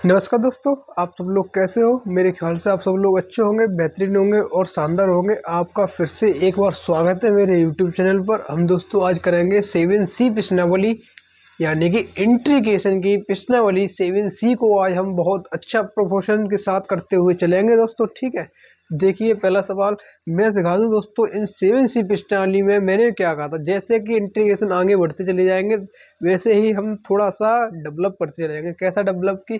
नमस्कार दोस्तों, आप सब लोग कैसे हो। मेरे ख्याल से आप सब लोग अच्छे होंगे, बेहतरीन होंगे और शानदार होंगे। आपका फिर से एक बार स्वागत है मेरे YouTube चैनल पर। हम दोस्तों आज करेंगे 7C प्रश्नावली यानी कि इंट्रीगेशन की प्रश्नावली 7C को आज हम बहुत अच्छा प्रोपोर्शन के साथ करते हुए चलेंगे दोस्तों। ठीक है, देखिए पहला सवाल मैं सिखा दूं दोस्तों। इन 7C प्रश्नावली में मैंने क्या कहा था, जैसे कि इंट्रीगेशन आगे बढ़ते चले जाएंगे वैसे ही हम थोड़ा सा डेवलप करते चले जाएंगे। कैसा डेवलप की,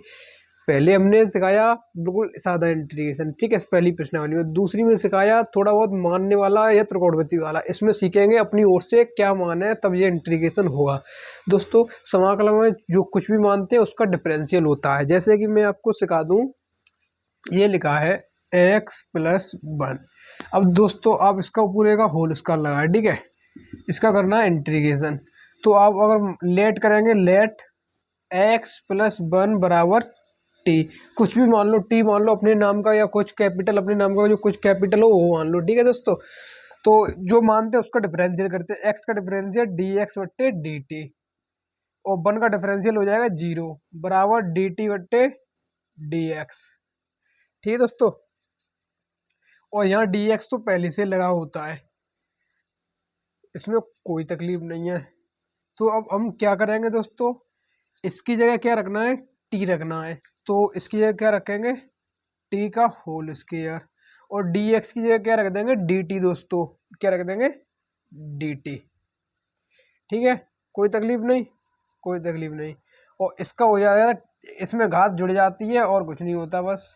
पहले हमने सिखाया बिल्कुल सादा इंटीग्रेशन, ठीक है, पहली प्रश्नावली में। दूसरी में सिखाया थोड़ा बहुत मानने वाला या त्रिकोणमिति वाला। इसमें सीखेंगे अपनी ओर से क्या मान है, तब ये इंटीग्रेशन होगा दोस्तों। समाकलन में जो कुछ भी मानते हैं उसका डिफरेंशियल होता है। जैसे कि मैं आपको सिखा दूं, ये लिखा है x+1। अब दोस्तों आप इसका पूरे का होल स्क्वायर लगाए, ठीक है, इसका करना है इंटीग्रेशन। तो आप अगर लेट करेंगे, लेट x+1 बराबर टी, कुछ भी मान लो, टी मान लो अपने नाम का या कुछ कैपिटल अपने नाम का, जो कुछ कैपिटल हो वो मान लो, ठीक है दोस्तों। तो जो मानते हैं उसका डिफरेंशियल करते हैं। एक्स का डिफरेंशियल dx/dt और 1 का डिफरेंशियल हो जाएगा 0 बराबर dt/dx, ठीक है दोस्तों। और यहाँ dx तो पहले से लगा होता है, इसमें कोई तकलीफ नहीं है। तो अब हम क्या करेंगे दोस्तों, इसकी जगह क्या रखना है, टी रखना है। तो इसकी जगह क्या रखेंगे, टी का होल स्क्वायर, और dx की जगह क्या रख देंगे, dt दोस्तों, क्या रख देंगे, dt, ठीक है, कोई तकलीफ नहीं, कोई तकलीफ नहीं। और इसका हो जाएगा, इसमें घात जुड़ जाती है और कुछ नहीं होता बस,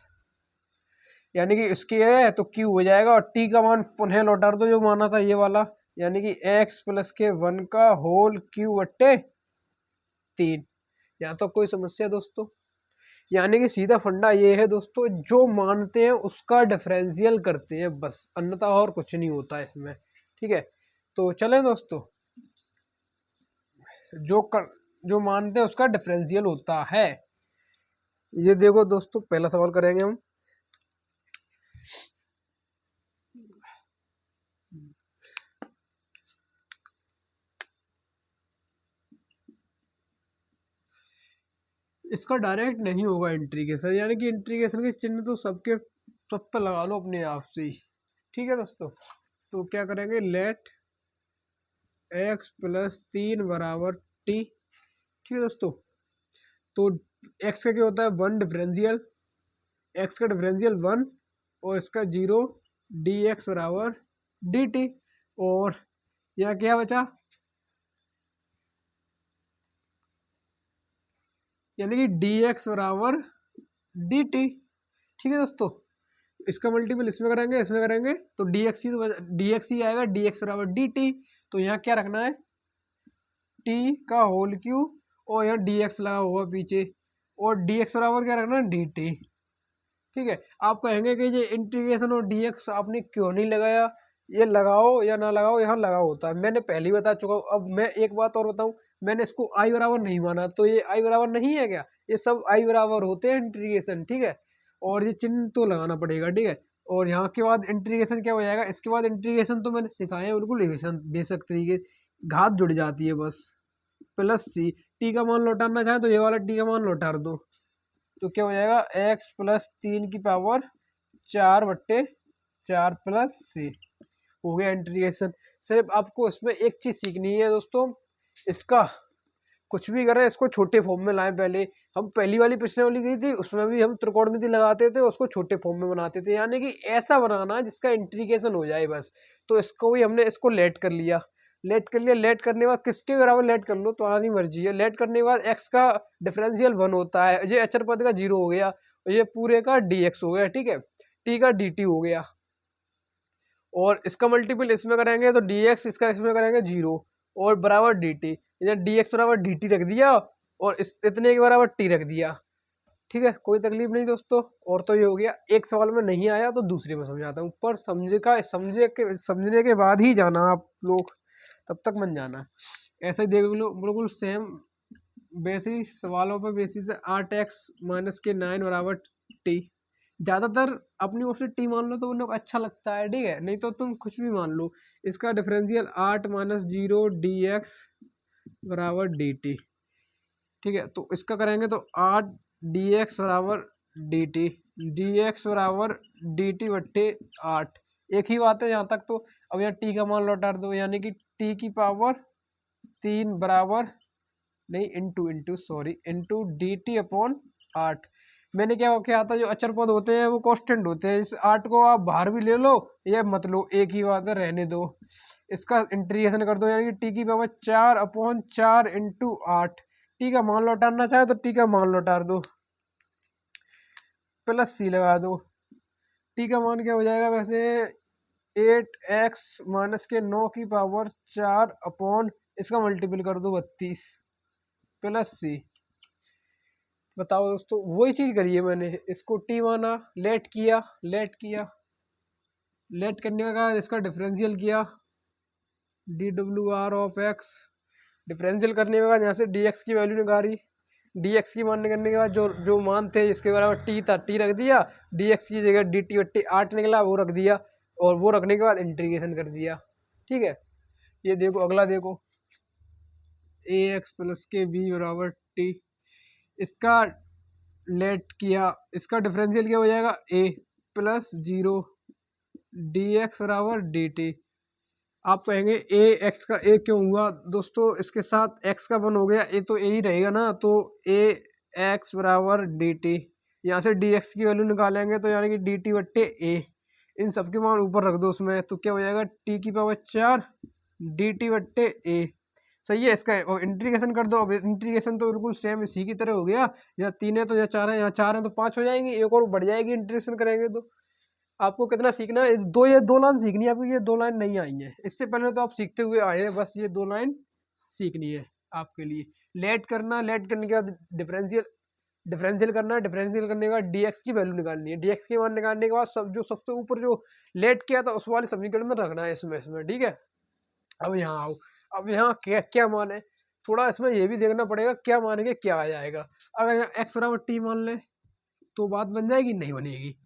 यानी कि इसकी है तो q हो जाएगा और t का मान पुनः लौटा दो जो माना था ये वाला, यानी कि x+1 का होल q/3। यहाँ तो कोई समस्या दोस्तों, यानी कि सीधा फंडा ये है दोस्तों, जो मानते हैं उसका डिफरेंशियल करते हैं बस, अन्यथा और कुछ नहीं होता है इसमें, ठीक है। तो चलें दोस्तों, जो मानते हैं उसका डिफरेंशियल होता है। ये देखो दोस्तों, पहला सवाल करेंगे हम। इसका डायरेक्ट नहीं होगा इंटीग्रेशन, यानी कि इंटीग्रेशन के चिन्ह तो सब पे लगा लो अपने आप से ही, ठीक है दोस्तों। तो क्या करेंगे, लेट x+3 बराबर टी, ठीक है दोस्तों। तो x का क्या होता है, 1 डिफरेंशियल, x का डिफरेंशियल 1 और इसका 0, dx बराबर dt। और यहाँ क्या बचा, यानी कि dx बराबर dt, ठीक है दोस्तों। इसका मल्टीपल इसमें करेंगे, इसमें करेंगे तो dx ही, तो dx ही आएगा, dx बराबर dt। तो यहाँ क्या रखना है, t का होल क्यू और यहाँ dx लगा हुआ पीछे, और dx बराबर क्या रखना है, dt, ठीक है। आप कहेंगे कि ये इंटीग्रेशन और dx आपने क्यों नहीं लगाया, ये लगाओ या ना लगाओ यहाँ लगा होता है, मैंने पहले ही बता चुका हूँ। अब मैं एक बात और बताऊँ, मैंने इसको आई बराबर नहीं माना, तो ये आई बराबर नहीं है क्या, ये सब आई बराबर होते हैं इंटीग्रेशन, ठीक है। और ये चिन्ह तो लगाना पड़ेगा, ठीक है। और यहाँ के बाद इंटीग्रेशन क्या हो जाएगा, इसके बाद इंटीग्रेशन तो मैंने सिखाया है बिल्कुल बेसिक तरीके, घात जुड़ जाती है बस, प्लस सी, टी का मान लौटाना चाहे तो ये वाला टी का मान लौटा दो, तो क्या हो जाएगा, x+3 की पावर 4/4 प्लस सी, हो गया इंटीग्रेशन। सिर्फ आपको इसमें एक चीज़ सीखनी है दोस्तों, इसका कुछ भी करें इसको छोटे फॉर्म में लाएं। पहले हम पहली वाली प्रश्नावली गई थी उसमें भी हम त्रिकोणमिति लगाते थे, उसको छोटे फॉर्म में बनाते थे, यानी कि ऐसा बनाना है जिसका इंटीग्रेशन हो जाए बस। तो इसको भी हमने इसको लेट कर लिया, लेट कर लिया, लेट करने के बाद किसके बराबर लेट कर लो तो आनी मर्जी है। लेट करने के बाद x का डिफरेंशियल 1 होता है, ये अचर पद का 0 हो गया और ये पूरे का dx हो गया, ठीक है, t का dt हो गया। और इसका मल्टीपल इसमें करेंगे तो dx, इसका इसमें करेंगे 0 और बराबर dt, इधर dx बराबर dt रख दिया और इस इतने के बराबर t रख दिया, ठीक है, कोई तकलीफ नहीं दोस्तों। और तो ये हो गया, एक सवाल में नहीं आया तो दूसरे में समझाता हूँ, पर समझने के बाद ही जाना आप लोग, तब तक मन जाना। ऐसे ही देख लो बिल्कुल सेम वैसे ही सवालों पर बेसिस है, 8x-9 बराबर टी, ज़्यादातर अपनी ओर से टी मान लो तो उन लोग अच्छा लगता है, ठीक है, नहीं तो तुम कुछ भी मान लो। इसका डिफरेंशियल 8-0 dx बराबर dt, ठीक है। तो इसका करेंगे तो 8 dx बराबर dt, dx बराबर dt बट्टे 8। एक ही बात है यहाँ तक तो। अब यहाँ t का मान लौटा दो, यानी कि t की पावर 3 बराबर नहीं इंटू डी टी अपॉन 8। मैंने क्या किया था, जो अचर पद होते हैं वो कांस्टेंट होते हैं। इस 8 को आप बाहर भी ले लो या मत लो, एक ही बात है, रहने दो। इसका इंटीग्रेशन कर दो, यानी कि टी की पावर 4 अपॉन 4 इंटू 8। टी का मान लौटाना चाहे तो टी का मान लौटा दो, प्लस सी लगा दो। टी का मान क्या हो जाएगा वैसे, 8x माइनस के 9 की पावर 4 अपॉन इसका मल्टीपल कर दो 32 प्लस सी। बताओ दोस्तों, वही चीज़ करी है मैंने। इसको टी माना, लेट किया, लेट करने के बाद इसका डिफरेंशियल किया, D W R of x. Differential करने के बाद यहाँ से डी एक्स की वैल्यू निकाली। डी एक्स की मान करने के बाद जो जो मान थे इसके बराबर टी था, टी रख दिया। डी एक्स की जगह डी टी बट्टी 8 निकला, वो रख दिया। और वो रखने के बाद इंटीग्रेशन कर दिया। ठीक है, ये देखो अगला देखो, ए एक्स प्लस के बी बराबर टी। इसका लेट किया, इसका डिफरेंशियल क्या हो जाएगा, ए प्लस 0 डी एक्स बराबर डी टी। आप कहेंगे ए एक्स का ए क्यों हुआ दोस्तों, इसके साथ एक्स का 1 हो गया, ए तो ए ही रहेगा ना, तो ए एक्स बराबर डी टी। यहाँ से डी एक्स की वैल्यू निकालेंगे तो यानी कि डी टी बट्टे ए, इन सबके मान ऊपर रख दो उसमें, तो क्या हो जाएगा टी की पावर 4 डी टी बट्टे ए। सही है, इसका और इंटीग्रेशन कर दो। अब इंटीग्रेशन तो बिल्कुल सेम इसी की तरह हो गया। यहाँ 3 है तो यहाँ 4 है, यहाँ 4 है तो 5 हो जाएंगे, एक और बढ़ जाएगी इंटीग्रेशन करेंगे तो। आपको कितना सीखना है, ये दो लाइन सीखनी है आपको, ये 2 लाइन नहीं आई है। इससे पहले तो आप सीखते हुए आए हैं, बस ये 2 लाइन सीखनी है आपके लिए। लेट करना, लेट करने के बाद डिफरेंशियल करना, डिफरेंशियल करने के बाद डीएक्स की वैल्यू निकालनी है। डीएक्स की मान निकालने के बाद सब जो सबसे ऊपर जो लेट किया था उस वाले समीकरण में रखना है इसमें। ठीक है, अब यहाँ आओ। अब यहाँ क्या क्या मान है, थोड़ा इसमें ये भी देखना पड़ेगा क्या मानेंगे क्या आ जाएगा। अगर यहाँ एक्स बराबर टी मान ले तो बात बन जाएगी, नहीं बनेगी।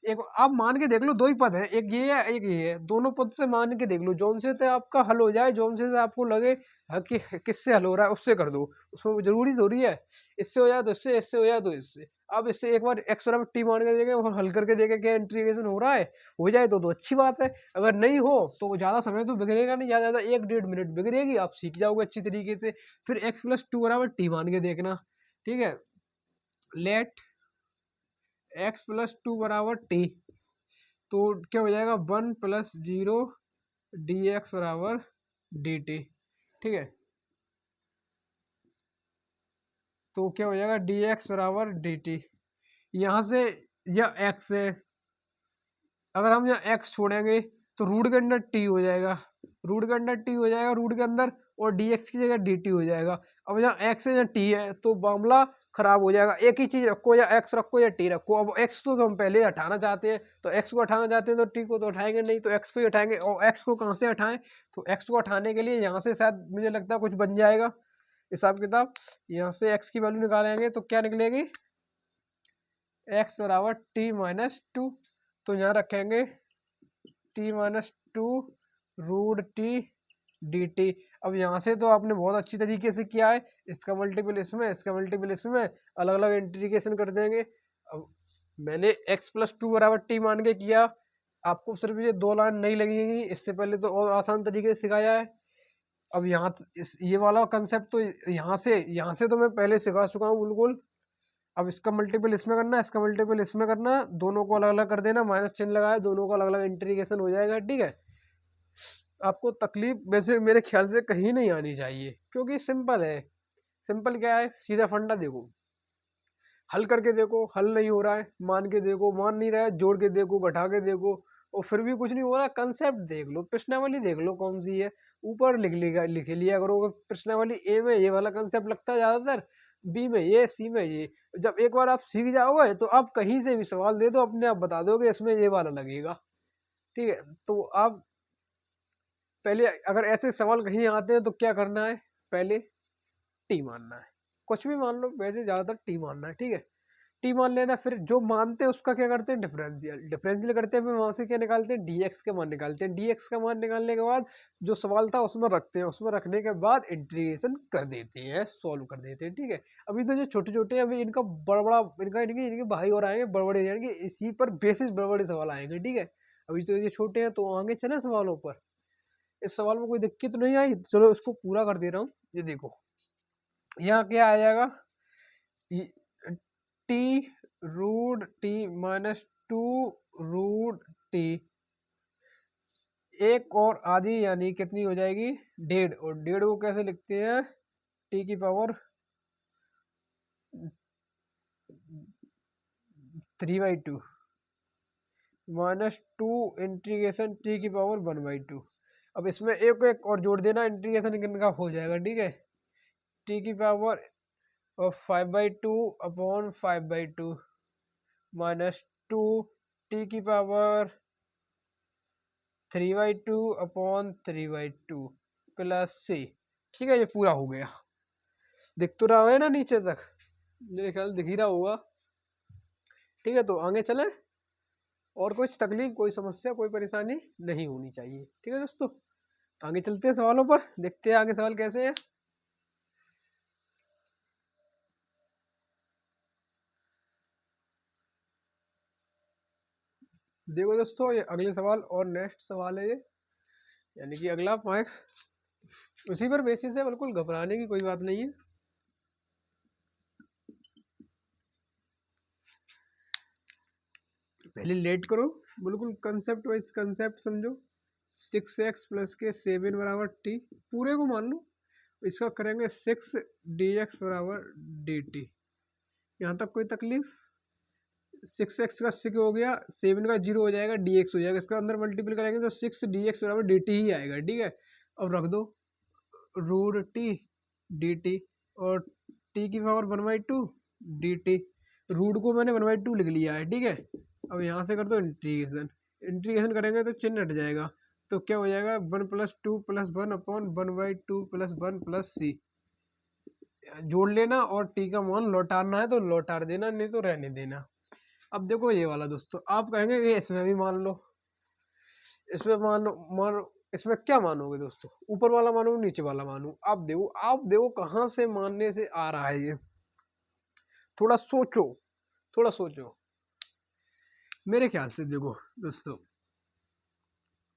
एक आप मान के देख लो, 2 ही पद है, एक ये है एक ये है, दोनों पद से मान के देख लो, जौन से तो आपका हल हो जाए, जौन से आपको लगे कि किससे हल हो रहा है उससे कर दो। उसमें जरूरी थोड़ी है इससे हो जाए तो इससे, इससे हो जाए तो इससे। अब इससे एक बार एक्स बराबर टी मान के देखें और हल करके देखें क्या इंटीग्रेशन हो रहा है, हो जाए तो अच्छी बात है। अगर नहीं हो तो ज़्यादा समय तो बिगड़ेगा नहीं, ज़्यादा 1-1.5 मिनट बिगड़ेगी, आप सीख जाओगे अच्छी तरीके से। फिर एक्स प्लस 2 बराबर टी मान के देखना। ठीक है, लेट एक्स प्लस 2 बराबर टी, तो क्या हो जाएगा 1 प्लस 0 डी एक्स बराबर डी टी। ठीक है, तो क्या हो जाएगा डी एक्स बराबर डी टी। यहाँ से यह एक्स है, अगर हम यहाँ एक्स छोड़ेंगे तो रूट के अंदर टी हो जाएगा, रूट के अंदर टी हो जाएगा, रूट के अंदर, और डी एक्स की जगह डी टी हो जाएगा। अब यहाँ एक्स है या टी है तो मामला खराब हो जाएगा। एक ही चीज़ रखो, या एक्स रखो या टी रखो। अब एक्स तो हम पहले हटाना चाहते हैं, तो एक्स को हटाना चाहते हैं तो टी को तो हटाएंगे नहीं, तो एक्स को ही हटाएंगे। और एक्स को कहाँ से हटाएं, तो एक्स को हटाने के लिए यहाँ से शायद मुझे लगता है कुछ बन जाएगा हिसाब किताब। यहाँ से एक्स की वैल्यू निकालेंगे तो क्या निकलेगी, एक्स बराबर टी माइनस 2, तो यहाँ रखेंगे t minus 2 root t d t. अब यहाँ से तो आपने बहुत अच्छी तरीके से किया है, इसका मल्टीपल इसमें, इसका मल्टीपल इसमें, अलग अलग इंटीग्रेशन कर देंगे। अब मैंने x प्लस 2 बराबर टी मान के किया, आपको सिर्फ ये 2 लाइन नहीं लगेगी, इससे पहले तो और आसान तरीके से सिखाया है। अब यहाँ इस ये वाला कंसेप्ट तो यहाँ से तो मैं पहले सिखा चुका हूँ बिल्कुल। अब इसका मल्टीपल इसमें करना, इसका मल्टीपल इसमें करना, दोनों को अलग अलग कर देना, माइनस चिन्ह लगाए, दोनों को अलग अलग इंटीग्रेशन हो जाएगा। ठीक है, आपको तकलीफ वैसे मेरे ख्याल से कहीं नहीं आनी चाहिए, क्योंकि सिंपल है। सिंपल क्या है, सीधा फंडा देखो, हल करके देखो, हल नहीं हो रहा है, मान के देखो, मान नहीं रहा है, जोड़ के देखो, घटा के देखो, और फिर भी कुछ नहीं हो रहा, कंसेप्ट देख लो, प्रश्नावली देख लो कौन सी है, ऊपर लिख लिया करो। प्रश्नावली ए में ये वाला कंसेप्ट लगता है ज़्यादातर, बी में ये, सी में ये। जब एक बार आप सीख जाओगे तो आप कहीं से भी सवाल दे दो, अपने आप बता दोगे इसमें ये वाला लगेगा। ठीक है, तो आप पहले अगर ऐसे सवाल कहीं आते हैं तो क्या करना है, पहले टी मानना है, कुछ भी मान लो, वैसे ज़्यादातर टी मानना है। ठीक है, टी मान लेना, फिर जो मानते हैं उसका क्या करते हैं, डिफरेंशियल करते हैं, फिर वहाँ से क्या निकालते हैं, डीएक्स का मान निकालते हैं। डीएक्स का मान निकालने के बाद जो सवाल था उसमें रखते हैं, उसमें रखने के बाद इंटीग्रेशन कर देते हैं, सॉल्व कर देते हैं। ठीक है, अभी तो जो छोटे छोटे हैं, अभी इनका बड़ा बड़ा इनके भाई और आएंगे बड़े बड़े, यानी कि इसी पर बेसिस बड़े बड़े सवाल आएंगे। ठीक है, अभी तो ये छोटे हैं, तो आगे चले सवालों पर। इस सवाल में कोई दिक्कत नहीं आई, चलो इसको पूरा कर दे रहा हूँ। ये देखो, यहाँ क्या आ जाएगा, t root t minus 2 root t, एक और आधी यानी कितनी हो जाएगी, 1.5। और 1.5 को कैसे लिखते हैं, टी की पावर 3/2 माइनस 2 इंटीग्रेशन टी की पावर 1/2। अब इसमें एक एक और जोड़ देना, इंटीग्रेशन इनका हो जाएगा। ठीक है, टी की पावर 5/2 अपॉन 5/2 माइनस 2 टी की पावर 3/2 अपॉन 3/2 प्लस सी। ठीक है, ये पूरा हो गया। दिख तो रहा है ना नीचे तक, मेरे ख्याल दिख ही रहा होगा। ठीक है, तो आगे चले, और कुछ तकलीफ, कोई समस्या, कोई परेशानी नहीं होनी चाहिए। ठीक है दोस्तों, आगे चलते हैं सवालों पर, देखते हैं आगे सवाल कैसे हैं। देखो दोस्तों, ये अगले सवाल और नेक्स्ट सवाल है ये, यानी कि अगला पॉइंट उसी पर बेसिस है, बिल्कुल घबराने की कोई बात नहीं है। पहले लेट करो, बिल्कुल कंसेप्ट वाइज कंसेप्ट समझो। 6x प्लस के 7 बराबर टी, पूरे को मान लो। इसका करेंगे 6 dx बराबर dt। यहाँ तक कोई तकलीफ, 6x का 6 हो गया, 7 का 0 हो जाएगा, dx हो जाएगा। इसका अंदर मल्टीपल करेंगे तो 6 dx बराबर dt ही आएगा। ठीक है, अब रख दो रूट टी dt, और टी की पावर 1/2 dt। रूट को मैंने 1/2 लिख लिया है। ठीक है, अब यहाँ से कर दो इंटीग्रेशन, इंटीग्रेशन करेंगे तो चिन्ह हट जाएगा, तो क्या हो जाएगा, 1+2 + 1 अपॉन 1/2 + 1 + c। जोड़ लेना, और टी का मान लौटाना है तो लौटा देना, नहीं तो रहने देना। अब देखो ये वाला दोस्तों, आप कहेंगे कि इसमें भी मान लो, इसमें मान इसमें क्या मानोगे दोस्तों, ऊपर वाला मानो नीचे वाला मानो। आप देखो कहाँ से मानने से आ रहा है ये, थोड़ा सोचो, थोड़ा सोचो। मेरे ख्याल से देखो दोस्तों,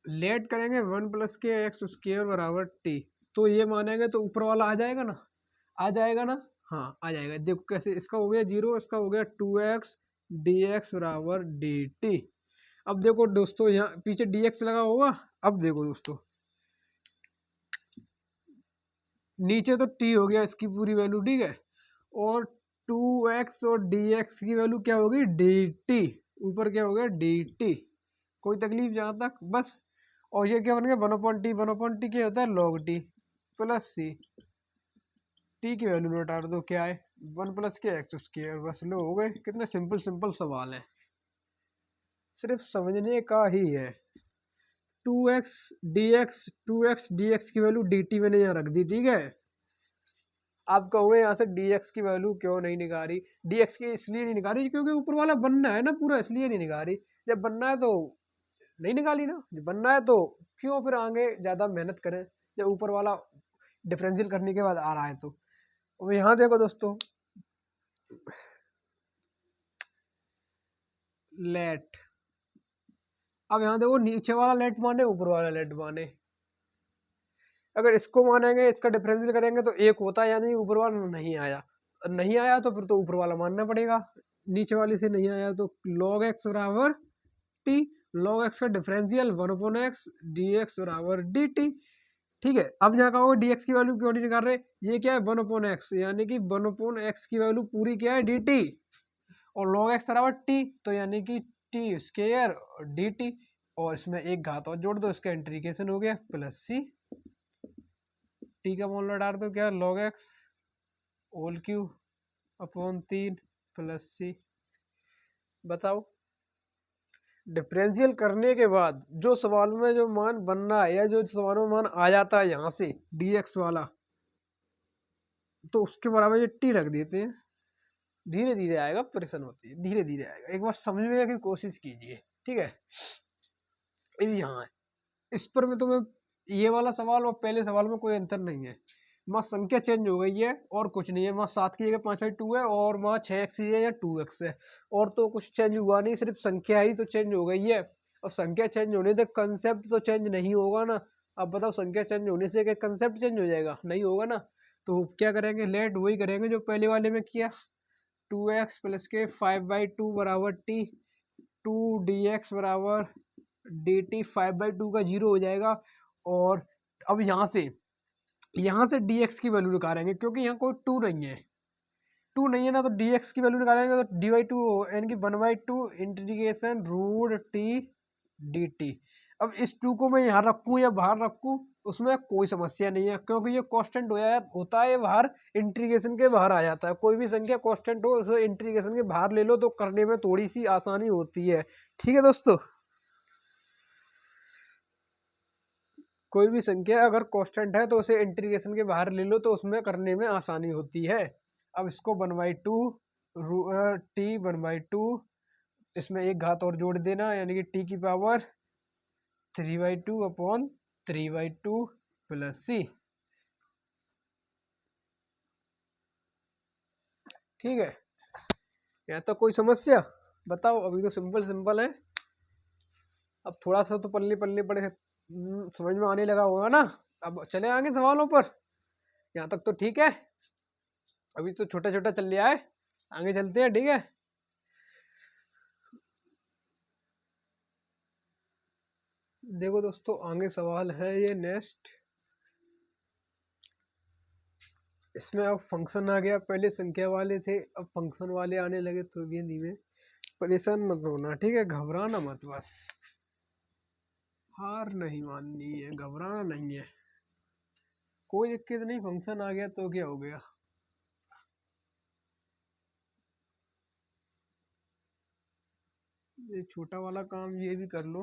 लेट करेंगे 1 + के x² बराबर टी, तो ये मानेंगे तो ऊपर वाला आ जाएगा ना, आ जाएगा ना, हाँ आ जाएगा। देखो कैसे, इसका हो गया 0, इसका हो गया 2x dx बराबर dt। अब देखो दोस्तों, यहाँ पीछे dx लगा होगा। अब देखो दोस्तों, नीचे तो t हो गया इसकी पूरी वैल्यू। ठीक है, और 2x और dx की वैल्यू क्या होगी, dt। ऊपर क्या हो गया, dt। कोई तकलीफ जहाँ तक, बस। और ये क्या बन गया, 1/t। 1/t क्या होता है, log t plus c। T की वैल्यू लौटा दो, क्या है, 1 + के x²। बस लो, हो गए। कितने सिंपल सिंपल सवाल है, सिर्फ समझने का ही है। 2x dx की वैल्यू dt मैंने यहाँ रख दी। ठीक है, आप कहोगे यहाँ से dx की वैल्यू क्यों नहीं निकाली, dx की इसलिए नहीं निकाली क्योंकि ऊपर वाला बनना है ना पूरा, इसलिए नहीं निकाली। जब बनना है तो नहीं निकाली ना, जब बनना है तो क्यों फिर आगे ज़्यादा मेहनत करें, जब ऊपर वाला डिफरेंशियल करने के बाद आ रहा है तो। अब यहाँ देखो दोस्तों, लेट, अब यहाँ देखो, नीचे वाला लेट माने, ऊपर वाला लेट माने। अगर इसको मानेंगे, इसका डिफरेंशियल करेंगे तो एक होता है, यानी ऊपर वाला नहीं आया। नहीं आया तो फिर तो ऊपर वाला मानना पड़ेगा, नीचे वाले से नहीं आया तो log x बराबर टी, log x का डिफरेंशियल 1/x dx बराबर dt। ठीक है, अब यहाँ कहोगे dx की वैल्यू क्यों नहीं निकाल रहे, ये क्या है 1/x, यानी कि 1/x की वैल्यू पूरी क्या है dt, और log x बराबर t, तो यानी कि t² dt। और इसमें एक घात और जोड़ दो, इसका इंटीग्रेशन हो गया प्लस c। टी का मान लौटा दो, क्या log x whole cube upon 3 plus c। बताओ, डिफरेंशियल करने के बाद जो सवाल में जो मान बनना है, या जो सवाल में मान आ जाता है यहाँ से dx वाला, तो उसके बराबर ये t रख देते हैं। धीरे धीरे आएगा, परेशान होती है, धीरे धीरे आएगा, एक बार समझने की कोशिश कीजिए, ठीक है। ये यहाँ है, इस पर मैं तुम्हें ये वाला सवाल और पहले सवाल में कोई अंतर नहीं है। वहाँ संख्या चेंज हो गई है और कुछ नहीं है, वहाँ 7 की जगह 5/2 है और वहाँ 6x ही है या 2x है, और तो कुछ चेंज हुआ नहीं, सिर्फ संख्या ही तो चेंज हो गई है। और संख्या चेंज होने से कंसेप्ट तो चेंज नहीं होगा ना। अब बताओ संख्या चेंज होने से क्या कंसेप्ट चेंज हो जाएगा? नहीं होगा ना। तो क्या करेंगे, लेट वही करेंगे जो पहले वाले में किया, 2x प्लस के 5/2 बराबर टी, 2dx बराबर dt, 5/2 का 0 हो जाएगा। और अब यहाँ से dx की वैल्यू निकालेंगे, क्योंकि यहाँ कोई 2 नहीं है, 2 नहीं है ना, तो dx की वैल्यू निकालेंगे तो d/2 यानी कि 1/2 इंटीग्रेशन रूट टी dt। अब इस 2 को मैं यहाँ रखूँ या बाहर रखूँ उसमें कोई समस्या नहीं है, क्योंकि ये कांस्टेंट होता है, बाहर इंटीग्रेशन के बाहर आ जाता है। कोई भी संख्या कांस्टेंट हो उसे इंटीग्रेशन के बाहर ले लो तो करने में थोड़ी सी आसानी होती है, ठीक है दोस्तों। कोई भी संख्या अगर कांस्टेंट है तो उसे इंटीग्रेशन के बाहर ले लो तो उसमें करने में आसानी होती है। अब इसको 1/2 टी 1/2, इसमें एक घात और जोड़ देना, यानी कि टी की पावर 3/2 अपॉन 3/2 प्लस सी, ठीक है। यहाँ तो कोई समस्या बताओ? अभी तो सिंपल सिंपल है। अब थोड़ा सा तो पल्ले पल्ले पड़े समझ में आने लगा होगा ना। अब चले आगे सवालों पर, यहाँ तक तो ठीक है, अभी तो छोटा छोटा चल रहा है, आगे चलते हैं, ठीक है। देखो दोस्तों, आगे सवाल है ये नेक्स्ट, इसमें अब फंक्शन आ गया, पहले संख्या वाले थे अब फंक्शन वाले आने लगे, तो धीमे धीमे, परेशान मत होना, ठीक है, घबराना मत, बस हार नहीं माननी है, घबराना नहीं है, कोई दिक्कत नहीं, फंक्शन आ गया तो क्या हो गया। ये छोटा वाला काम ये भी कर लो,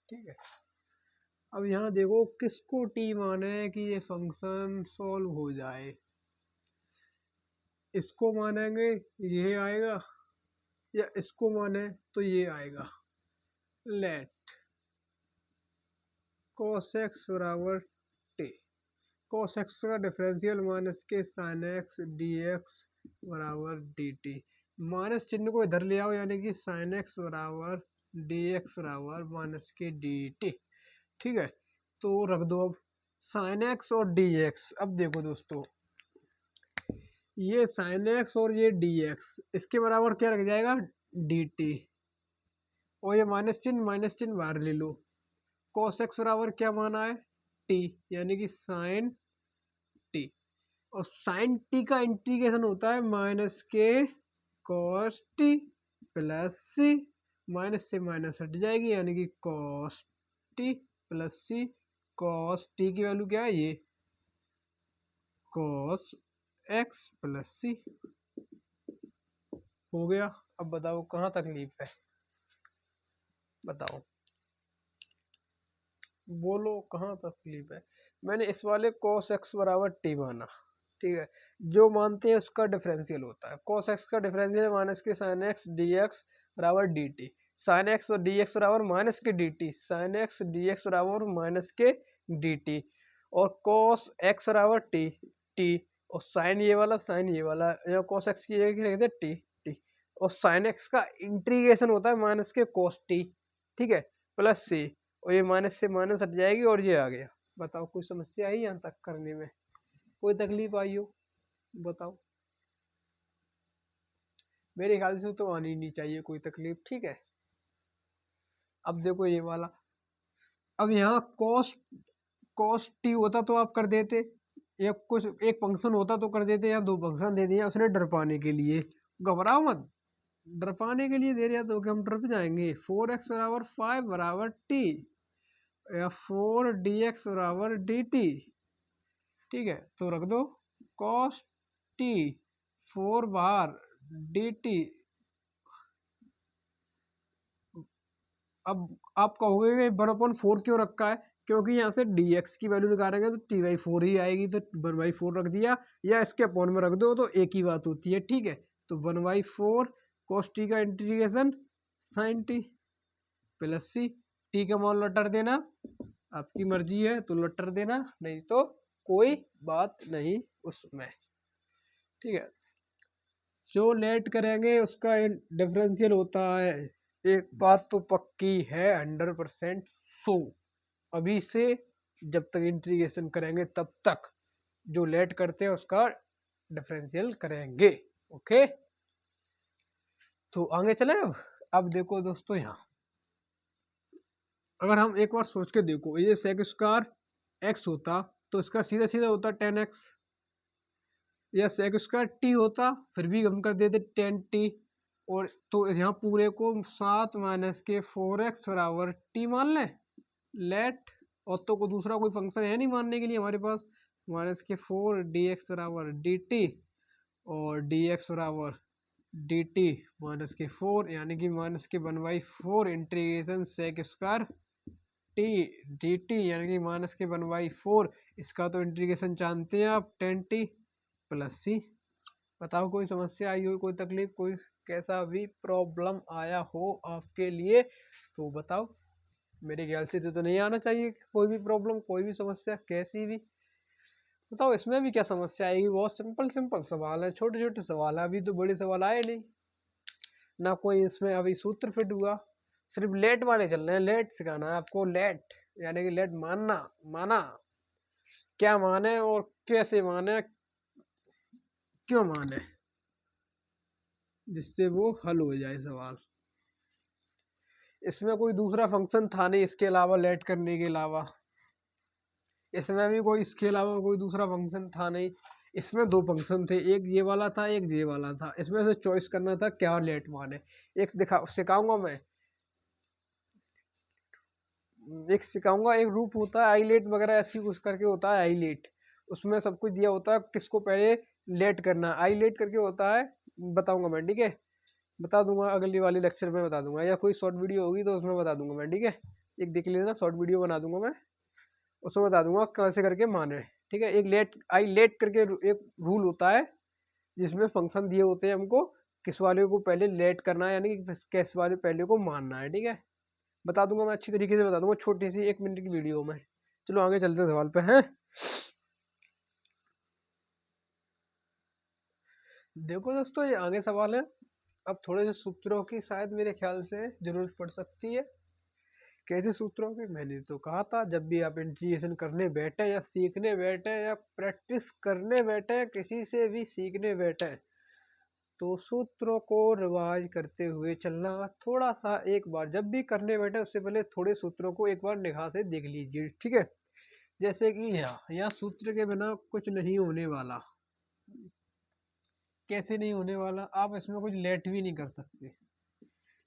ठीक है। अब यहाँ देखो किसको टी माने कि ये फंक्शन सॉल्व हो जाए, इसको मानेंगे ये आएगा, या इसको माने तो ये आएगा। लेट cos x बराबर टी, cos x का डिफरेंशियल माइनस के sin x dx बराबर dt, माइनस चिन्ह को इधर ले आओ, यानी कि sin x बराबर dx बराबर माइनस के dt, ठीक है। तो रख दो अब sin x और dx। अब देखो दोस्तों, ये sin x और ये dx, इसके बराबर क्या रख जाएगा, dt, और ये माइनस चिन्ह बाहर ले लो। cos x बराबर क्या माना है, t, यानी कि sin t, और sin t का इंटीग्रेशन होता है माइनस के cos t plus c, minus से माइनस हट जाएगी, यानी कि cos t plus c, cos t की वैल्यू क्या है, ये cos x प्लस c हो गया। अब बताओ कहाँ तकलीफ है, बताओ, बोलो कहाँ तकलीफ है। मैंने इस वाले cos x बराबर t माना, ठीक है, जो मानते हैं उसका डिफरेंशियल होता है, cos x का डिफरेंशियल माइनस के sin x dx बराबर dt, sin x और dx बराबर माइनस के dt, sin x dx बराबर माइनस के dt, और cos x बराबर t, t, और sin ये वाला या cos x की जगह लिख दे t, t, और sin x का इंटीग्रेशन होता है माइनस के cos t, ठीक है, प्लस c, और ये माइनस से माइनस हट जाएगी और ये आ गया। बताओ कोई समस्या आई यहाँ तक करने में, कोई तकलीफ आई हो, बताओ। मेरे ख्याल से तो आनी नहीं चाहिए कोई तकलीफ, ठीक है। अब देखो ये वाला, अब यहाँ कॉस टी होता तो आप कर देते, या कुछ एक फंक्शन होता तो कर देते, या दो फंक्शन दे दिया उसने डर पाने के लिए, घबराओ मत, डर पाने के लिए दे दिया तो कि हम डर जाएंगे। 4x बराबर 5 बराबर टी, या 4dx बराबर dt, ठीक है, तो रख दो cos t 4 बार dt। अब आप कहोगे कि 1/4 क्यों रखा है, क्योंकि यहाँ से dx की वैल्यू निकालेंगे तो t/4 ही आएगी, तो 1/4 रख दिया, या इसके अपॉन में रख दो तो एक ही बात होती है, ठीक है। तो 1/4 cos t का integration sin t plus c, T का मान लटर देना, आपकी मर्जी है तो लटर देना, नहीं तो कोई बात नहीं उसमें, ठीक है। जो लेट करेंगे उसका डिफरेंशियल होता है, एक बात तो पक्की है 100%। सो अभी से जब तक इंटीग्रेशन करेंगे तब तक जो लेट करते हैं उसका डिफरेंशियल करेंगे, ओके। तो आगे चले। अब देखो दोस्तों, यहाँ अगर हम एक बार सोच के देखो, ये सेक स्क्वायर एक्स होता तो इसका सीधा सीधा होता 10x, या सेक स्क्वायर टी होता फिर भी हम कर देते 10t, और तो यहाँ पूरे को 7 माइनस के 4x बराबर टी मान लें, लेट, और तो कोई दूसरा कोई फंक्शन है नहीं मानने के लिए हमारे पास, माइनस के 4 dx बराबर dt, और dx बराबर dt माइनस के 4, यानी कि माइनस के 1/4 integration sec square t dt, यानी कि माइनस के 1/4, इसका तो इंटीग्रेशन जानते हैं आप 10t प्लस सी। बताओ कोई समस्या आई हो, कोई तकलीफ, कोई कैसा भी प्रॉब्लम आया हो आपके लिए तो बताओ। मेरे ख्याल से तो नहीं आना चाहिए कोई भी प्रॉब्लम, कोई भी समस्या कैसी भी। बताओ इसमें भी क्या समस्या आएगी, बहुत सिंपल सिंपल सवाल है, छोटे छोटे सवाल है, अभी तो बड़े सवाल आए नहीं ना, कोई इसमें अभी सूत्र फिट हुआ, सिर्फ लेट वाले चल रहे हैं। लेट सिखाना है आपको, लेट यानी कि लेट मानना, माना क्या माने और कैसे माने, क्यों माने, जिससे वो हल हो जाए सवाल। इसमें कोई दूसरा फंक्शन था नहीं इसके अलावा, लेट करने के अलावा इसमें भी कोई इसके अलावा कोई दूसरा फंक्शन था नहीं। इसमें दो फंक्शन थे, एक ये वाला था एक ये वाला था, इसमें से चॉइस करना था क्या लेट माने। एक सिखाऊंगा मैं, एक सिखाऊंगा, एक रूप होता है आईलेट वगैरह ऐसी कुछ करके होता है आईलेट, उसमें सब कुछ दिया होता है किसको पहले लेट करना, आईलेट करके होता है, बताऊंगा मैं, ठीक है। बता दूंगा अगली वाली लेक्चर में बता दूंगा, या कोई शॉर्ट वीडियो होगी तो उसमें बता दूंगा मैं, ठीक है। एक देख लेना, शॉर्ट वीडियो बना दूंगा मैं, उसमें बता दूंगा कैसे करके माने, ठीक है। एक लेट आई लेट करके एक रूल होता है जिसमें फंक्शन दिए होते हैं हमको, किस वाले को पहले लेट करना है, यानी कि किस वाले पहले को मानना है, ठीक है। बता दूंगा मैं, अच्छी तरीके से बता दूंगा, छोटी सी 1 मिनट की वीडियो में। चलो आगे चलते हैं सवाल पे हैं। देखो दोस्तों, ये आगे सवाल है। अब थोड़े से सूत्रों की शायद मेरे ख्याल से जरूरत पड़ सकती है। कैसे सूत्रों की, मैंने तो कहा था जब भी आप इंटीग्रेशन करने बैठे या सीखने बैठे या प्रैक्टिस करने बैठे, किसी से भी सीखने बैठे, तो सूत्रों को रिवाइज करते हुए चलना। थोड़ा सा एक बार जब भी करने बैठे उससे पहले थोड़े सूत्रों को एक बार निगाह से देख लीजिए, ठीक है। जैसे कि यहाँ सूत्र के बिना कुछ नहीं होने वाला। कैसे नहीं होने वाला, आप इसमें कुछ लेट भी नहीं कर सकते।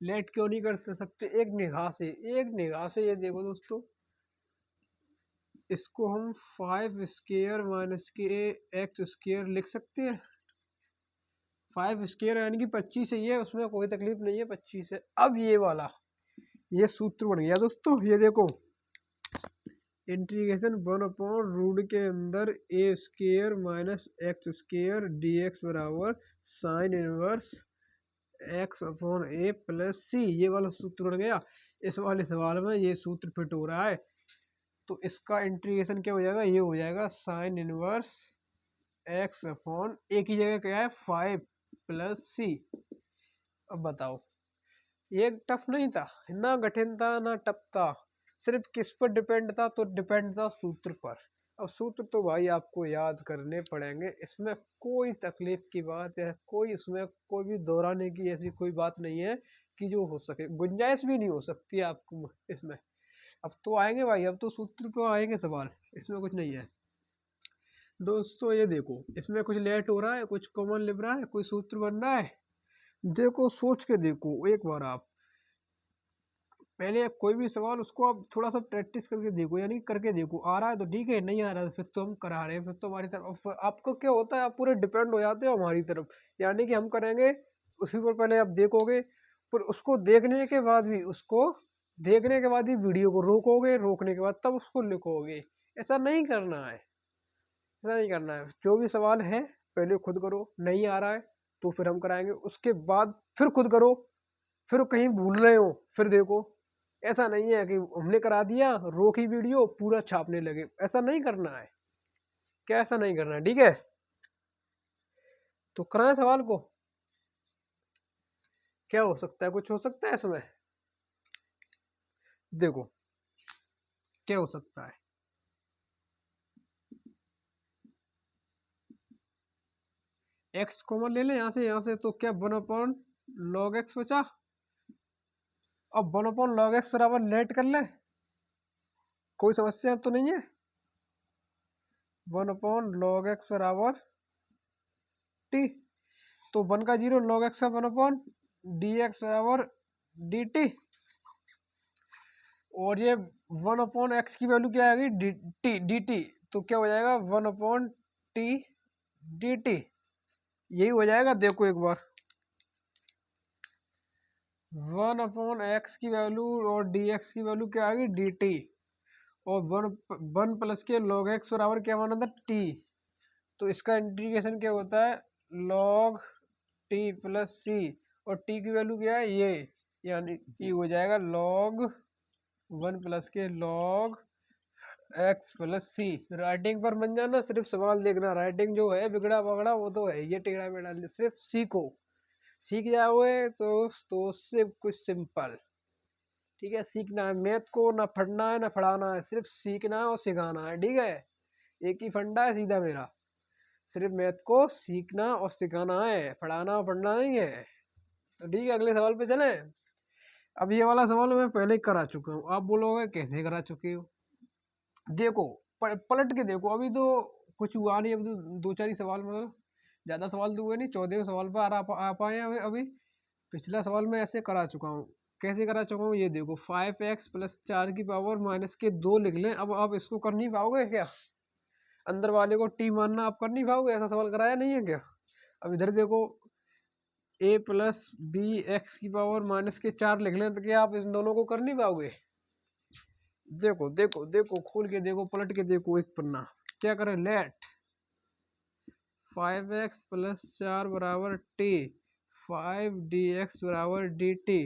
लेट क्यों नहीं कर सकते, एक निगाह से, एक निगाह से ये देखो दोस्तों, इसको हम 5 स्क्वायर माइनस के एक्स स्क्वायर लिख सकते हैं। 5 स्क्वायर यानी कि 25 ही है, उसमें कोई तकलीफ नहीं है, 25 है। अब ये वाला ये सूत्र बन गया दोस्तों, ये देखो, इंटीग्रेशन 1/रूट के अंदर a square minus x square d x बराबर sine inverse x upon a plus c, ये वाला सूत्र बन गया। इस वाले सवाल में ये सूत्र फिट हो रहा है, तो इसका इंटीग्रेशन क्या हो जाएगा, ये हो जाएगा साइन इनवर्स एक्स अपॉन ए की जगह क्या है 5 प्लस सी। अब बताओ, ये टफ नहीं था ना, कठिन था ना टफ था, सिर्फ किस पर डिपेंड था, तो डिपेंड था सूत्र पर। अब सूत्र तो भाई आपको याद करने पड़ेंगे, इसमें कोई तकलीफ की बात है, कोई इसमें कोई भी दोहराने की ऐसी कोई बात नहीं है कि जो हो सके, गुंजाइश भी नहीं हो सकती है आपको इसमें। अब तो आएंगे भाई, अब तो सूत्र पे आएंगे सवाल, इसमें कुछ नहीं है दोस्तों। ये देखो, इसमें कुछ लेट हो रहा है, कुछ कॉमन लिख रहा है, कोई सूत्र बन रहा है, देखो सोच के देखो एक बार आप, पहले कोई भी सवाल उसको आप थोड़ा सा प्रैक्टिस करके देखो, यानी करके देखो, आ रहा है तो ठीक है, नहीं आ रहा है तो फिर तो हम करा रहे हैं, फिर तो हमारी तरफ आपको क्या होता है, आप पूरे डिपेंड हो जाते हो हमारी तरफ, यानी कि हम करेंगे उसी पर पहले आप देखोगे, पर उसको देखने के बाद भी उसको देखने के बाद ही वीडियो को रोकोगे, रोकने के बाद तब उसको लिखोगे। ऐसा नहीं करना है, ऐसा नहीं करना है। जो भी सवाल है पहले खुद करो, नहीं आ रहा है तो फिर हम कराएंगे, उसके बाद फिर खुद करो, फिर कहीं भूल रहे हो फिर देखो। ऐसा नहीं है कि हमने करा दिया रोक ही वीडियो पूरा छापने लगे, ऐसा नहीं करना है। क्या ऐसा नहीं करना है, ठीक है। तो कराएं सवाल को, क्या हो सकता है, कुछ हो सकता है इसमें। देखो क्या हो सकता है, एक्स कॉमन ले लें यहाँ से तो क्या 1 log x बचा। अब 1 log x बराबर लेट कर ले, कोई समस्या तो नहीं है। 1 log x बराबर टी, तो 1 का 0 log x का 1/dx बराबर dt। और ये 1/x की वैल्यू क्या आएगी, dt, तो क्या हो जाएगा 1/t dt। यही हो जाएगा, देखो एक बार 1/x की वैल्यू और dx की वैल्यू क्या आ गई dt, और 1 प्लस के log x बराबर क्या माना था t, तो इसका इंटीग्रेशन क्या होता है log t प्लस c, और t की वैल्यू क्या है ये, यानी ये हो जाएगा log 1 प्लस के log x प्लस सी। राइटिंग पर बन जाना, सिर्फ सवाल देखना, राइटिंग जो है बिगड़ा बगड़ा वो तो है, ये टेढ़ा मेढ़ा सिर्फ सीखो, सीख जाओगे तो उससे कुछ सिंपल, ठीक है। सीखना है मैथ को, ना पढ़ना है ना पढ़ाना है, सिर्फ सीखना है और सिखाना है, ठीक है। एक ही फंडा है सीधा मेरा, सिर्फ मैथ को सीखना और सिखाना है, पढ़ाना और पढ़ना नहीं है। तो ठीक है, अगले सवाल पे चले। अब ये वाला सवाल मैं पहले करा चुका हूँ, आप बोलोगे कैसे करा चुके हो। देखो पलट के देखो, अभी तो कुछ हुआ नहीं, अभी तो 2-4 ही सवाल, मतलब ज़्यादा सवाल तो हुए नहीं, 14वें सवाल पर आ पाए हैं अभी। पिछला सवाल मैं ऐसे करा चुका हूँ, कैसे करा चुका हूँ ये देखो, 5x प्लस 4 की पावर माइनस के 2 लिख लें। अब आप इसको कर नहीं पाओगे क्या, अंदर वाले को टी मानना आप कर नहीं पाओगे, ऐसा सवाल कराया नहीं है क्या। अब इधर देखो a प्लस बी एक्स की पावर माइनस के 4 लिख लें, तो क्या आप इन दोनों को कर नहीं पाओगे। देखो देखो देखो, खोल के देखो, पलट के देखो एक पन्ना, क्या करें, लेट 5x प्लस 4 बराबर टी, 5dx बराबर dt,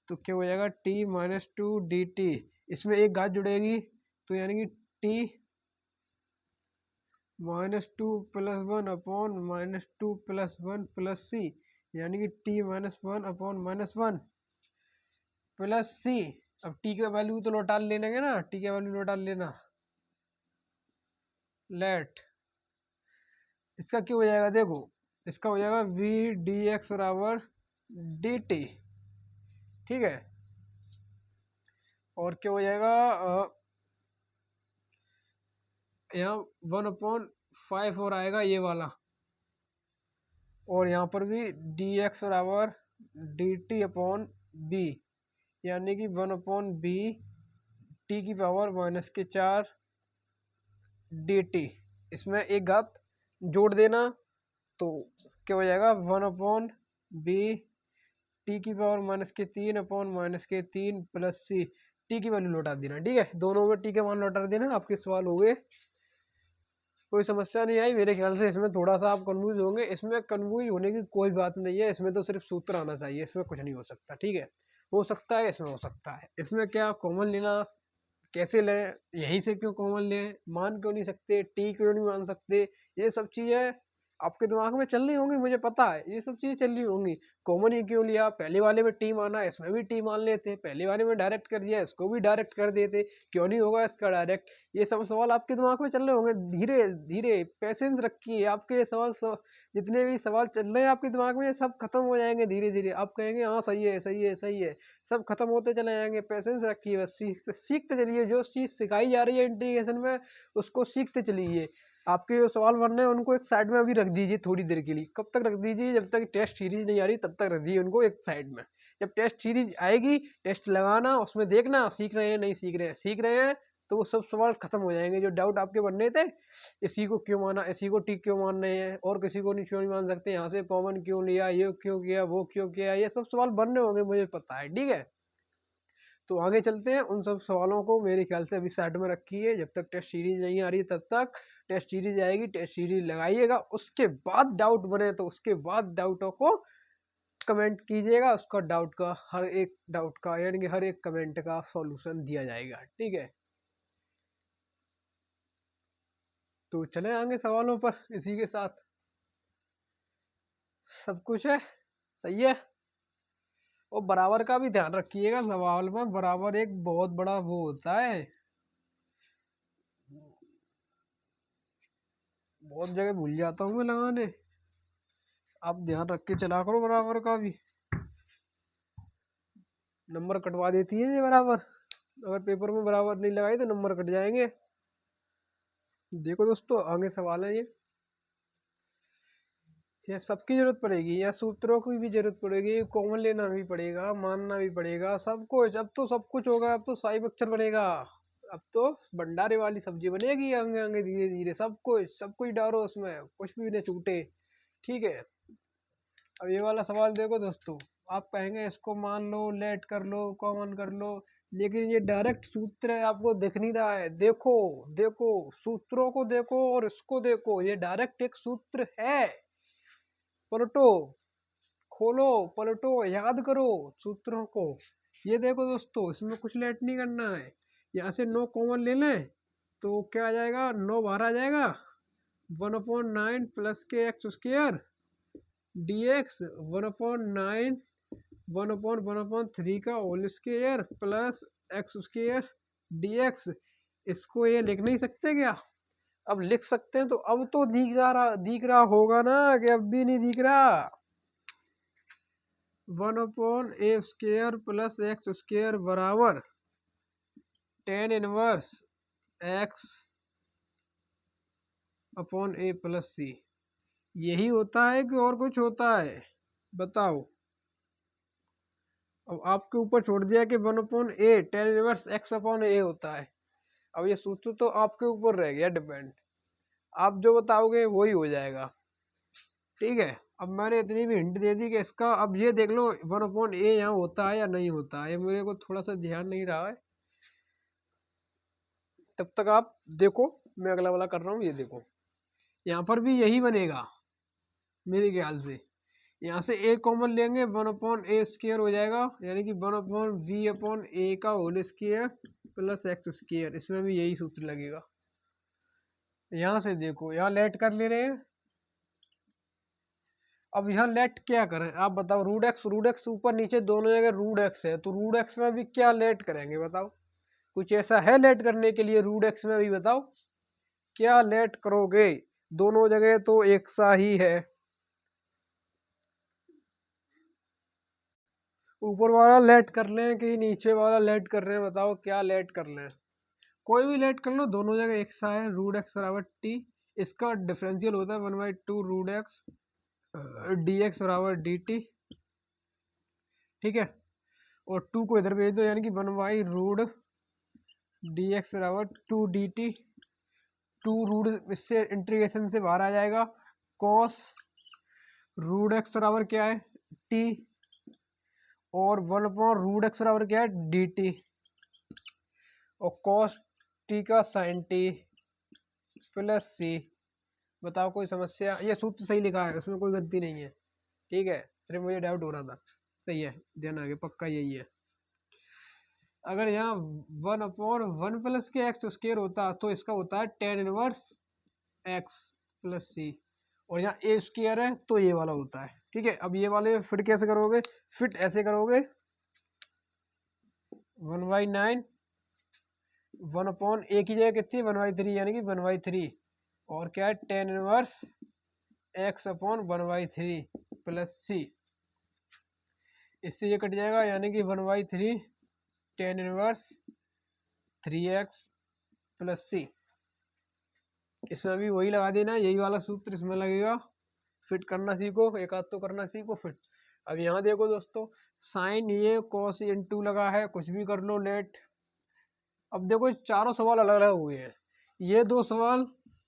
तो क्या हो जाएगा t माइनस 2 dt। इसमें एक घात जुड़ेगी तो यानी कि t minus 2 plus 1 upon minus 2 plus 1 plus c, यानी कि t minus 1 upon minus 1 plus c. अब t का वैल्यू तो लौटा लेंगे ना, t का वैल्यू लौटा लेना, लेट इसका क्या हो जाएगा, देखो इसका हो जाएगा v dx बराबर dt, ठीक है। और क्या हो जाएगा यहाँ 1/5 और आएगा ये वाला, और यहाँ पर भी dx बराबर dt अपॉन b, यानी कि 1/b t की पावर माइनस के 4 dt। इसमें एक घात जोड़ देना तो क्या हो जाएगा 1/b टी की पावर माइनस के 3 अपॉन माइनस के 3 प्लस सी, टी की वैल्यू लौटा देना, ठीक है। दोनों में टी के मान लौटा देना, आपके सवाल हो गए। कोई समस्या नहीं आई मेरे ख्याल से, इसमें थोड़ा सा आप कन्फ्यूज होंगे, इसमें कन्फ्यूज होने की कोई बात नहीं है, इसमें तो सिर्फ सूत्र आना चाहिए, इसमें कुछ नहीं हो सकता, ठीक है। हो सकता है इसमें, हो सकता है इसमें, क्या कॉमन लेना कैसे लें, यहीं से क्यों कॉमन लें, मान क्यों नहीं सकते, टी क्यों नहीं मान सकते, ये सब चीज़ें आपके दिमाग में चल रही होंगी, मुझे पता है ये सब चीज़ें चल रही होंगी। कॉमन ही क्यों लिया, पहले वाले में टी माना, इसमें भी टी मान लेते, पहले वाले में डायरेक्ट कर दिया, इसको भी डायरेक्ट कर देते, क्यों नहीं होगा इसका डायरेक्ट। ये सब सवाल आपके दिमाग में चल रहे होंगे, धीरे धीरे पेशेंस रखिए, आपके ये सवाल जितने भी सवाल चल रहे हैं आपके दिमाग में, सब खत्म हो जाएंगे धीरे धीरे, आप कहेंगे हाँ सही है सही है सही है, सब खत्म होते चले जाएंगे। पेशेंस रखिए, बस सीखते चलिए, जो चीज़ सिखाई जा रही है इंटीग्रेशन में उसको सीखते चलिए। आपके जो सवाल बन रहे हैं उनको एक साइड में अभी रख दीजिए थोड़ी देर के लिए, कब तक रख दीजिए, जब तक टेस्ट सीरीज नहीं आ रही तब तक रख दीजिए उनको एक साइड में। जब टेस्ट सीरीज आएगी, टेस्ट लगाना, उसमें देखना सीख रहे हैं नहीं सीख रहे हैं, सीख रहे हैं तो वो सब सवाल खत्म हो जाएंगे, जो डाउट आपके बन रहे थे इसी को क्यों माना, इसी को ठीक क्यों मान रहे हैं, और किसी को नहीं क्यों नहीं मान सकते, यहाँ से कॉमन क्यों लिया, ये क्यों किया, वो क्यों किया, ये सब सवाल बनने होंगे, मुझे पता है, ठीक है। तो आगे चलते हैं, उन सब सवालों को मेरे ख्याल से अभी साइड में रखी है, जब तक टेस्ट सीरीज नहीं आ रही तब तक। टेस्ट सीरीज आएगी, टेस्ट सीरीज लगाइएगा, उसके बाद डाउट बने तो उसके बाद डाउटों को कमेंट कीजिएगा, उसका डाउट का हर एक डाउट का यानी कि हर एक कमेंट का सॉल्यूशन दिया जाएगा, ठीक है। तो चले आगे सवालों पर, इसी के साथ सब कुछ है, सही है। और बराबर का भी ध्यान रखिएगा, सवाल में बराबर एक बहुत बड़ा वो होता है, बहुत जगह भूल जाता हूँ मैं लगाने, आप ध्यान रख के चला करो, बराबर का भी नंबर कटवा देती है ये बराबर, अगर पेपर में बराबर नहीं लगाई तो नंबर कट जाएंगे। देखो दोस्तों आगे सवाल है ये सबकी जरूरत पड़ेगी, या सूत्रों की भी जरूरत पड़ेगी, कॉमन लेना भी पड़ेगा, मानना भी पड़ेगा, सब कुछ। अब तो सब कुछ होगा, अब तो साइब अक्षर बनेगा, अब तो भंडारे वाली सब्जी बनेगी आगे आगे धीरे धीरे, सब कुछ डालो उसमें, कुछ भी नहीं छूटे, ठीक है। अब ये वाला सवाल देखो दोस्तों, आप कहेंगे इसको मान लो, लेट कर लो, कॉमन कर लो, लेकिन ये डायरेक्ट सूत्र है, आपको दिख नहीं रहा है। देखो देखो सूत्रों को देखो और इसको देखो, ये डायरेक्ट एक सूत्र है। पलटो, खोलो, पलटो, याद करो सूत्रों को। ये देखो दोस्तों, इसमें कुछ लेट नहीं करना है। यहाँ से 9 कॉमन ले लें तो क्या आ जाएगा, 9 बाहर आ जाएगा, 1/9 प्लस के एक्स स्क्र डी एक्स, 1/9 1/1/3 का whole square plus x square d x. इसको ये लिख नहीं सकते क्या? अब लिख सकते हैं, तो अब तो दिख रहा होगा ना, कि अब भी नहीं दिख रहा। 1/a² प्लस एक्स स्क्र बराबर tan inverse x upon a plus c. यही होता है कि और कुछ होता है, बताओ। अब आपके ऊपर छोड़ दिया कि 1/a tan inverse x upon a होता है। अब ये सूत्र तो आपके ऊपर रह गया डिपेंड, आप जो बताओगे वही हो जाएगा, ठीक है। अब मैंने इतनी भी हिंट दे दी कि इसका, अब ये देख लो 1/a यहाँ होता है या नहीं होता है, ये मेरे को थोड़ा सा ध्यान नहीं रहा है, तब तक आप देखो, मैं अगला वाला कर रहा हूँ। ये देखो यहाँ पर भी यही बनेगा मेरे ख्याल से। यहाँ से a कॉमन लेंगे, 1/a² हो जाएगा, यानी कि 1/v/a का whole square plus x square. इसमें भी यही सूत्र लगेगा। यहाँ से देखो, यहाँ लेट कर ले रहे हैं। अब यहाँ लेट क्या करें आप बताओ, रूट एक्स ऊपर नीचे दोनों जगह रूट एक्स है, तो रूट एक्स में भी क्या लेट करेंगे बताओ? कुछ ऐसा है लेट करने के लिए रूट एक्स में भी? बताओ क्या लेट करोगे? दोनों जगह तो एक सा ही है, ऊपर वाला लेट कर लें कि नीचे वाला लेट कर रहे हैं? बताओ क्या लेट कर लें? कोई भी लेट कर लो, दोनों जगह एक सा है। रूट एक्स बराबर टी, इसका डिफरेंशियल होता है 1/2 रूट एक्स डी एक्स बराबर डी टी, ठीक है। और 2 को इधर भेज दो, यानी कि 1/रूट डी एक्स बराबर 2 डी टी। 2 रूट इससे इंटीग्रेशन से बाहर आ जाएगा, कॉस रूट एक्स बराबर क्या है, टी, और 1/रूट एक्स बराबर क्या है, डी टी, और कॉस टी का साइन टी प्लस सी। बताओ कोई समस्या? ये सूत्र सही लिखा है, उसमें कोई गलती नहीं है, ठीक है। सिर्फ मुझे डाउट हो रहा था, सही है, ध्यान आगे पक्का यही है। अगर यहाँ 1/1 प्लस के एक्स स्क्वायर होता तो इसका होता है tan इनवर्स एक्स प्लस सी, और यहाँ ए स्क्वायर है तो ये वाला होता है, ठीक है। अब ये वाले फिट कैसे करोगे? फिट ऐसे करोगे, 1/9 1/a की जगह कितनी, 1/3, यानी कि 1/3, और क्या है tan inverse x upon 1/3 plus c. इससे ये कट जाएगा, यानी कि 1/3 tan इनवर्स 3x प्लस सी। इसमें भी वही लगा देना, यही वाला सूत्र इसमें लगेगा। फिट करना सीखो, एक आध तो करना सीखो फिट। अब यहाँ देखो दोस्तों, साइन ये कॉस इनटू लगा है, कुछ भी कर लो लेट। अब देखो चारों सवाल अलग अलग हुए हैं, ये 2 सवाल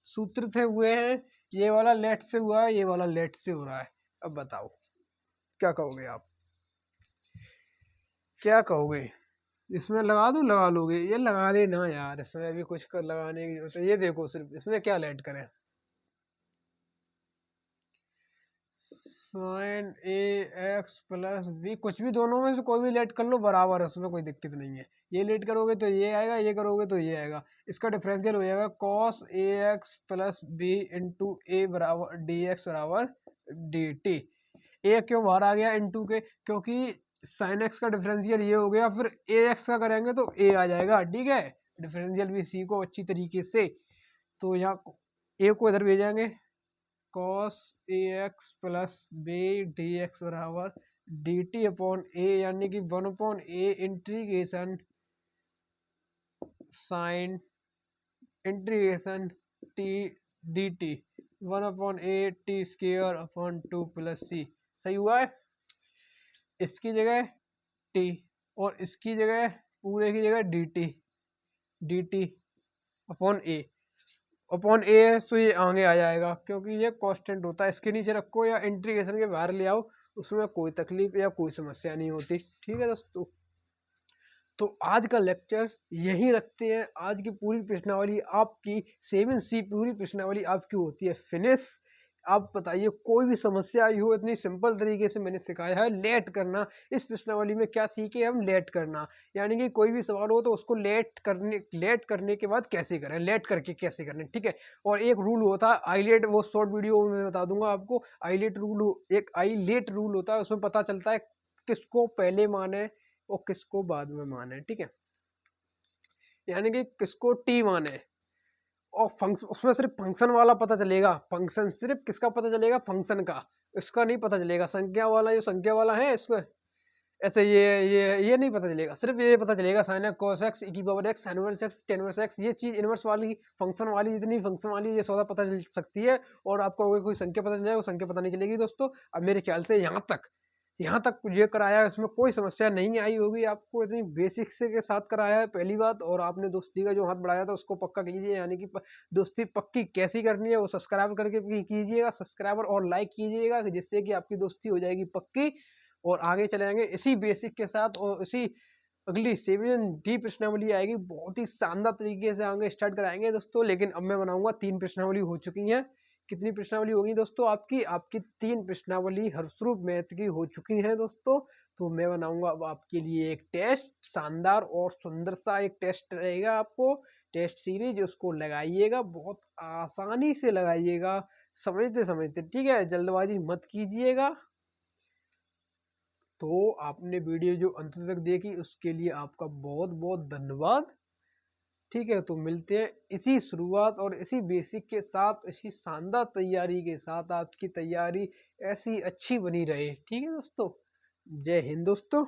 सूत्र से हुए हैं, ये वाला लेट से हुआ है, ये वाला लेट से हो रहा है। अब बताओ क्या कहोगे आप, क्या कहोगे? इसमें लगा दूँ, लगा लोगे? ये लगा लेना यार, इसमें भी कुछ कर लगाने की जरूरत है। ये देखो सिर्फ इसमें क्या ऐड करें, साइन ए एक्स प्लस बी, कुछ भी दोनों में से कोई भी लेट कर लो, बराबर है, उसमें कोई दिक्कत नहीं है। ये लेट करोगे तो ये आएगा, ये करोगे तो ये आएगा। इसका डिफरेंशियल हो जाएगा cos a x plus B into ए बराबर डी एक्स बराबर डी टी। ए क्यों बाहर आ गया इंटू के, क्योंकि साइन एक्स का डिफरेंशियल ये हो गया, फिर ए एक्स का करेंगे तो ए आ जाएगा, ठीक है। डिफरेंशियल भी सीखो अच्छी तरीके से। तो यहाँ ए को इधर भेजेंगे, cos a x plus b d x बराबर डी टी अपॉन ए, यानी कि 1 upon a integration sine integration t d t, 1 upon a t square upon 2 plus c. सही हुआ है। इसकी जगह टी और इसकी जगह पूरे की जगह डी टी अपॉन ए, अपॉन ए है तो ये आगे आ जाएगा, क्योंकि ये कांस्टेंट होता है। इसके नीचे रखो या इंटीग्रेशन के बाहर ले आओ, उसमें कोई तकलीफ या कोई समस्या नहीं होती, ठीक है दोस्तों। तो आज का लेक्चर यही रखते हैं। आज की पूरी प्रश्नावली आपकी 7C पूरी प्रश्नावली आपकी होती है फिनिश। आप बताइए कोई भी समस्या आई हो, इतनी सिंपल तरीके से मैंने सिखाया है। लेट करना, इस प्रश्नावली में क्या सीखे हम, लेट करना, यानी कि कोई भी सवाल हो तो उसको लेट करने के बाद कैसे करें, लेट करके कैसे करें, ठीक है। और एक रूल होता है आईलेट, वो शॉर्ट वीडियो में बता दूंगा आपको। आईलेट रूल, एक आईलेट रूल होता है, उसमें पता चलता है किसको पहले माने और किसको बाद में माने, ठीक है। यानी कि किसको टी माने, और फंक्शन, उसमें सिर्फ फंक्शन वाला पता चलेगा। फंक्शन सिर्फ किसका पता चलेगा, फंक्शन का, इसका नहीं पता चलेगा। संख्या वाला, जो संख्या वाला है इसको ऐसे ये नहीं पता चलेगा। सिर्फ ये पता चलेगा साइन एक्स कोस एक्स ई की power x sign inverse x tan inverse x. ये चीज़ इनवर्स वाली, फंक्शन वाली, जितनी फंक्शन वाली ये सौदा पता चल सकती है। और आपको अगर कोई संख्या पता चल जाए, वो संख्या पता नहीं चलेगी दोस्तों। अब मेरे ख्याल से यहाँ तक ये कराया, इसमें कोई समस्या नहीं आई होगी आपको। इतनी बेसिक से के साथ कराया है पहली बात। और आपने दोस्ती का जो हाथ बढ़ाया था उसको पक्का कीजिए, यानी कि दोस्ती पक्की कैसी करनी है वो सब्सक्राइब करके कीजिएगा, सब्सक्राइबर और लाइक कीजिएगा, जिससे कि आपकी दोस्ती हो जाएगी पक्की। और आगे चले जाएंगे इसी बेसिक के साथ, और इसी अगली 7D प्रश्नावली आएगी, बहुत ही शानदार तरीके से आगे स्टार्ट कराएंगे दोस्तों। लेकिन अब मैं बनाऊंगा 3 प्रश्नावली हो चुकी हैं। कितनी प्रश्नावली होगी दोस्तों आपकी 3 प्रश्नावली हर्षरूप मैथ की हो चुकी हैं दोस्तों। तो मैं बनाऊंगा अब आपके लिए एक टेस्ट, शानदार और सुंदर सा एक टेस्ट रहेगा। आपको टेस्ट सीरीज, उसको लगाइएगा, बहुत आसानी से लगाइएगा, समझते समझते, ठीक है। जल्दबाजी मत कीजिएगा। तो आपने वीडियो जो अंत तक देखी उसके लिए आपका बहुत बहुत धन्यवाद, ठीक है। तो मिलते हैं इसी शुरुआत और इसी बेसिक के साथ, इसी शानदार तैयारी के साथ। आपकी तैयारी ऐसी अच्छी बनी रहे, ठीक है दोस्तों। जय हिंद दोस्तों।